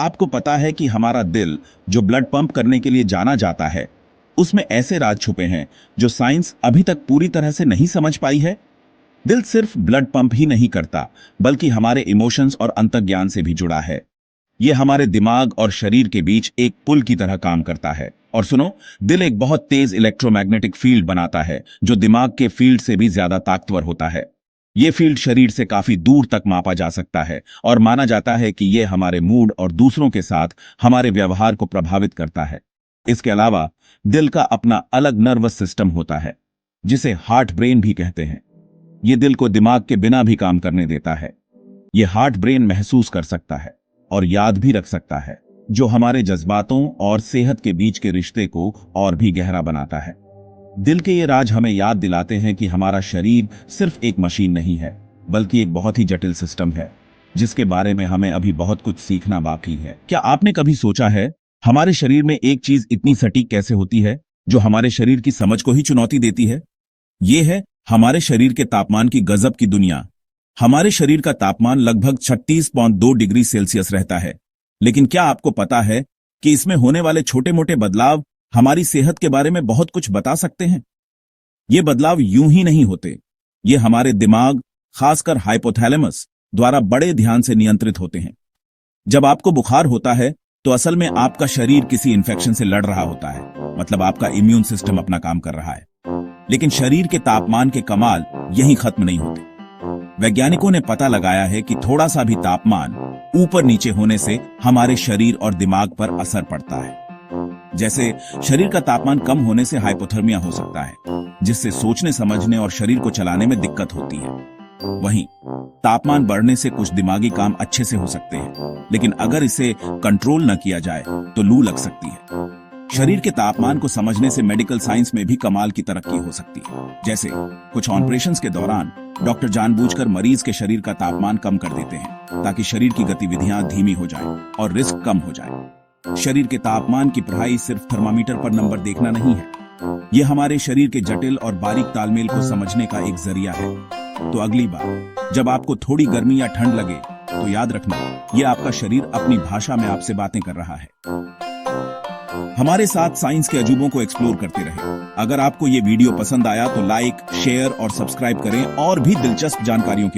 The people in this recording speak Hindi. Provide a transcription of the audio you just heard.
आपको पता है कि हमारा दिल, जो ब्लड पंप करने के लिए जाना जाता है, उसमें ऐसे राज छुपे हैं जो साइंस अभी तक पूरी तरह से नहीं समझ पाई है? दिल सिर्फ ब्लड पंप ही नहीं करता, बल्कि हमारे इमोशंस और अंतर्ज्ञान से भी जुड़ा है। ये हमारे दिमाग और शरीर के बीच एक पुल की तरह काम करता है। और सुनो, दिल एक बहुत तेज इलेक्ट्रोमैग्नेटिक फील्ड बनाता है, जो दिमाग के फील्ड से भी ज्यादा ताकतवर होता है। ये फील्ड शरीर से काफी दूर तक मापा जा सकता है और माना जाता है कि ये हमारे मूड और दूसरों के साथ हमारे व्यवहार को प्रभावित करता है। इसके अलावा दिल का अपना अलग नर्वस सिस्टम होता है, जिसे हार्ट ब्रेन भी कहते हैं। ये दिल को दिमाग के बिना भी काम करने देता है। ये हार्ट ब्रेन महसूस कर सकता है और याद भी रख सकता है, जो हमारे जज्बातों और सेहत के बीच के रिश्ते को और भी गहरा बनाता है। दिल के ये राज हमें याद दिलाते हैं कि हमारा शरीर सिर्फ एक मशीन नहीं है, बल्कि एक बहुत ही जटिल सिस्टम है, जिसके बारे में हमें अभी बहुत कुछ सीखना बाकी है। क्या आपने कभी सोचा है, हमारे शरीर में एक चीज इतनी सटीक कैसे होती है, जो हमारे शरीर की समझ को ही चुनौती देती है? ये है हमारे शरीर के तापमान की गजब की दुनिया। हमारे शरीर का तापमान लगभग 36.2 डिग्री सेल्सियस रहता है, लेकिन क्या आपको पता है कि इसमें होने वाले छोटे मोटे बदलाव हमारी सेहत के बारे में बहुत कुछ बता सकते हैं? ये बदलाव यूं ही नहीं होते। ये हमारे दिमाग, खासकर हाइपोथैलेमस, द्वारा बड़े ध्यान से नियंत्रित होते हैं। जब आपको बुखार होता है, तो असल में आपका शरीर किसी इन्फेक्शन से लड़ रहा होता है, मतलब आपका इम्यून सिस्टम अपना काम कर रहा है। लेकिन शरीर के तापमान के कमाल यहीं खत्म नहीं होते। वैज्ञानिकों ने पता लगाया है कि थोड़ा सा भी तापमान ऊपर नीचे होने से हमारे शरीर और दिमाग पर असर पड़ता है। जैसे शरीर का तापमान कम होने से हाइपोथर्मिया हो सकता है, जिससे सोचने समझने और शरीर को चलाने में दिक्कत होती है। वहीं तापमान बढ़ने से कुछ दिमागी काम अच्छे से हो सकते हैं, लेकिन अगर इसे कंट्रोल न किया जाए तो लू लग सकती है। शरीर के तापमान को समझने से मेडिकल साइंस में भी कमाल की तरक्की हो सकती है। जैसे कुछ ऑपरेशंस के दौरान डॉक्टर जानबूझकर मरीज के शरीर का तापमान कम कर देते हैं, ताकि शरीर की गतिविधियां धीमी हो जाए और रिस्क कम हो जाए। शरीर के तापमान की पढ़ाई सिर्फ थर्मामीटर पर नंबर देखना नहीं है, यह हमारे शरीर के जटिल और बारीक तालमेल को समझने का एक जरिया है। तो अगली बार जब आपको थोड़ी गर्मी या ठंड लगे, तो याद रखना, यह आपका शरीर अपनी भाषा में आपसे बातें कर रहा है। हमारे साथ साइंस के अजूबों को एक्सप्लोर करते रहें। अगर आपको ये वीडियो पसंद आया तो लाइक, शेयर और सब्सक्राइब करें और भी दिलचस्प जानकारियों के लिए।